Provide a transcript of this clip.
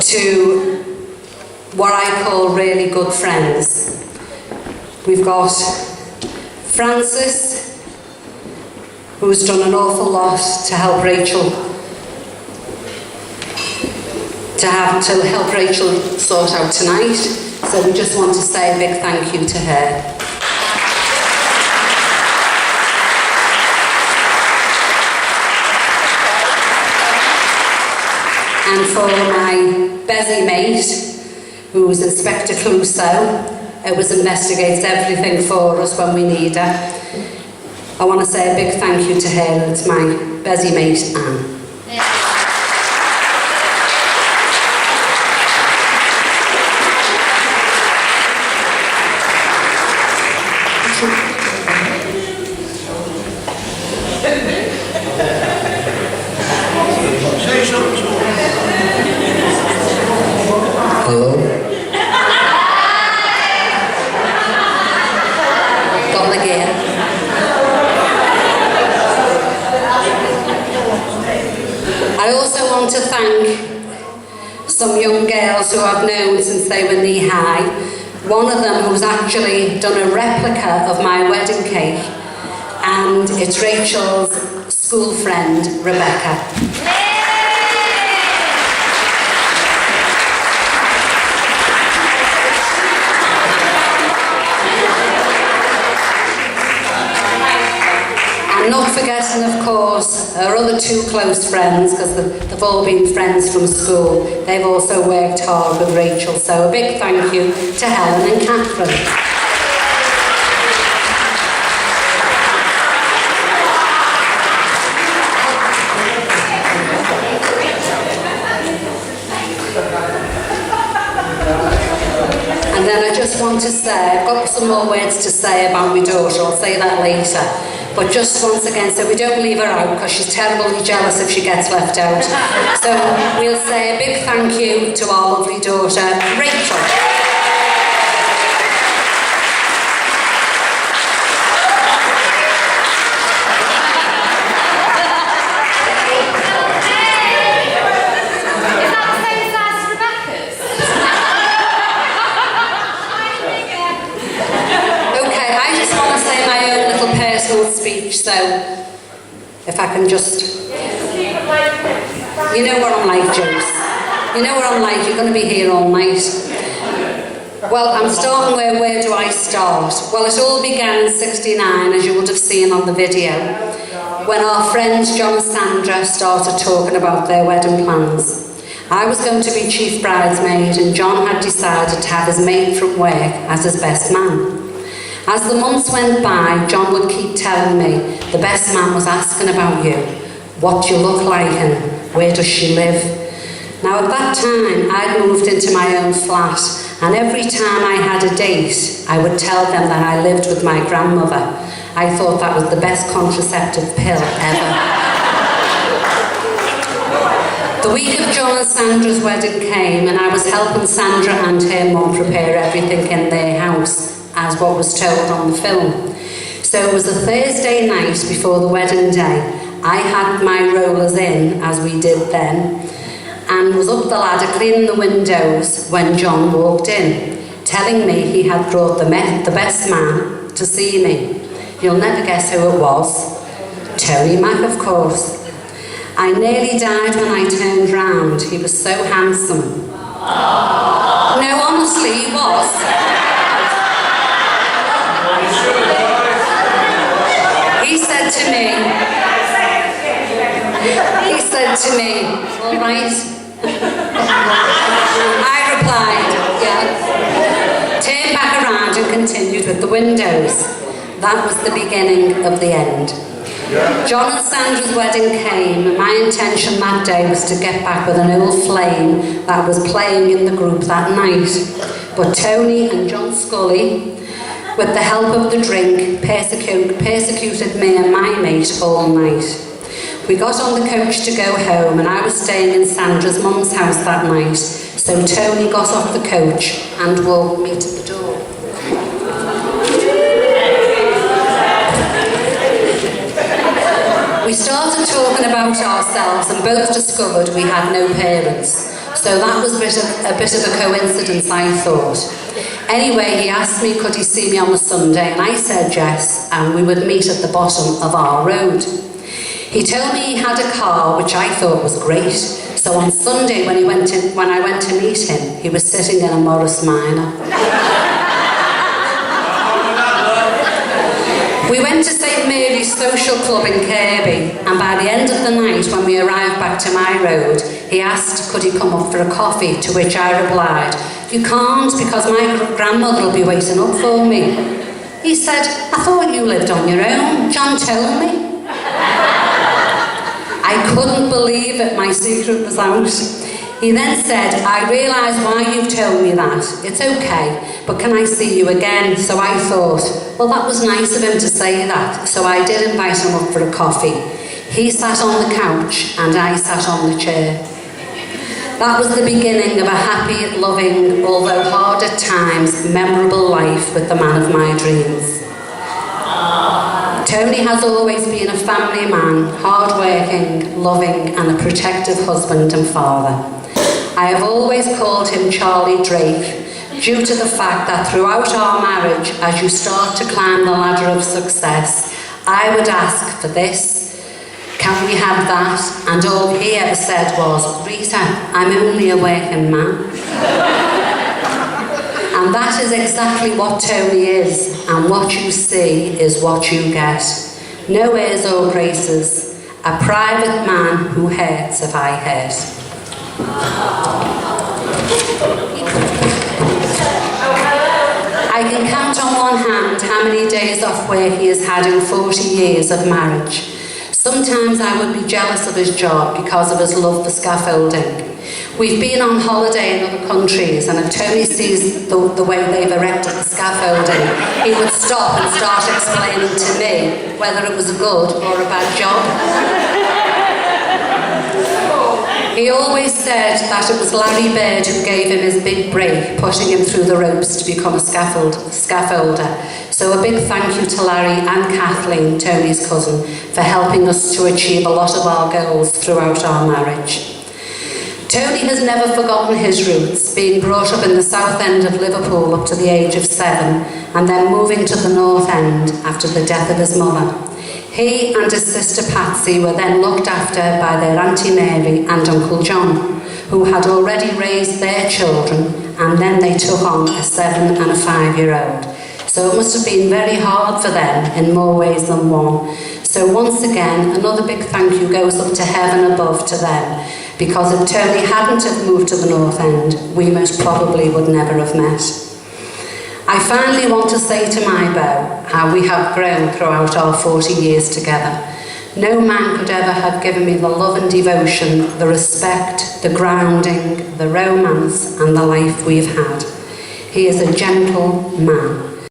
to what I call really good friends. We've got Francis, who's done an awful lot to help Rachel sort out tonight. So we just want to say a big thank you to her. And for my busy mate, who's Inspector Clouseau, who investigates everything for us when we need her, I want to say a big thank you to her, and it's my busy mate, Anne. Hello? Got the gear. I also want to thank some young girls who I've known since they were knee-high. One of them who's actually done a replica of my wedding cake, and it's Rachel's school friend, Rebecca. And not forgetting, of course, her other two close friends, because they've all been friends from school. They've also worked hard with Rachel, so a big thank you to Helen and Catherine. And then I just want to say, I've got some more words to say about my daughter, I'll say that later. But just once again, so we don't leave her out, because she's terribly jealous if she gets left out. So we'll say a big thank you to our lovely daughter, Rachel. Speech, so if I can just, you know what I'm like, Joyce. You know what I'm like. You're going to be here all night. Well, I'm starting where do I start? Well, it all began in '69, as you would have seen on the video, when our friends John and Sandra started talking about their wedding plans. I was going to be chief bridesmaid, and John had decided to have his mate from work as his best man. As the months went by, John would keep telling me the best man was asking about you, what do you look like and where does she live. Now at that time, I'd moved into my own flat, and every time I had a date, I would tell them that I lived with my grandmother. I thought that was the best contraceptive pill ever. The week of John and Sandra's wedding came, and I was helping Sandra and her mum prepare everything in their house, as what was told on the film. So it was a Thursday night before the wedding day. I had my rollers in, as we did then, and was up the ladder cleaning the windows when John walked in, telling me he had brought the best man to see me. You'll never guess who it was. Tony Mac, of course. I nearly died when I turned round. He was so handsome. No, honestly, he was. He said to me, all right. I replied, yeah. Turned back around and continued with the windows. That was the beginning of the end. John and Sandra's wedding came, and my intention that day was to get back with an old flame that was playing in the group that night. But Tony and John Scully, with the help of the drink, persecuted me and my mate all night. We got on the coach to go home, and I was staying in Sandra's mum's house that night, so Tony got off the coach and walked me to the door. We started talking about ourselves and both discovered we had no parents. So that was a bit of a coincidence, I thought. Anyway, he asked me could he see me on the Sunday, and I said yes, and we would meet at the bottom of our road. He told me he had a car, which I thought was great. So on Sunday, when I went to meet him, he was sitting in a Morris Minor. We went to St Mary's Social Club in Kirby, and by the end of the night, when we arrived back to my road, he asked could he come up for a coffee, to which I replied, "You can't, because my grandmother will be waiting up for me." He said, "I thought you lived on your own. John told me." I couldn't believe it, my secret was out. He then said, "I realise why you've told me that. It's okay, but can I see you again?" So I thought, well, that was nice of him to say that. So I did invite him up for a coffee. He sat on the couch and I sat on the chair. That was the beginning of a happy, loving, although hard at times, memorable life with the man of my dreams. Tony has always been a family man, hard-working, loving and a protective husband and father. I have always called him Charlie Drake, due to the fact that throughout our marriage, as you start to climb the ladder of success, I would ask for this, can we have that? And all he ever said was, "Rita, I'm only a working man." And that is exactly what Tony is, and what you see is what you get. No airs or graces, a private man who hurts if I hurt. I can count on one hand how many days off work he has had in 40 years of marriage. Sometimes I would be jealous of his job because of his love for scaffolding. We've been on holiday in other countries, and if Tony sees the way they've erected the scaffolding, he would stop and start explaining to me whether it was a good or a bad job. He always said that it was Larry Bird who gave him his big break, putting him through the ropes to become a scaffolder. So a big thank you to Larry and Kathleen, Tony's cousin, for helping us to achieve a lot of our goals throughout our marriage. Tony has never forgotten his roots, being brought up in the south end of Liverpool up to the age of 7, and then moving to the north end after the death of his mother. He and his sister Patsy were then looked after by their Auntie Mary and Uncle John, who had already raised their children, and then they took on a 7 and a 5-year-old. So it must have been very hard for them in more ways than one. So once again, another big thank you goes up to heaven above to them, because if Tony hadn't have moved to the north end, we most probably would never have met. I finally want to say to my beau how we have grown throughout our 40 years together. No man could ever have given me the love and devotion, the respect, the grounding, the romance and the life we've had. He is a gentle man.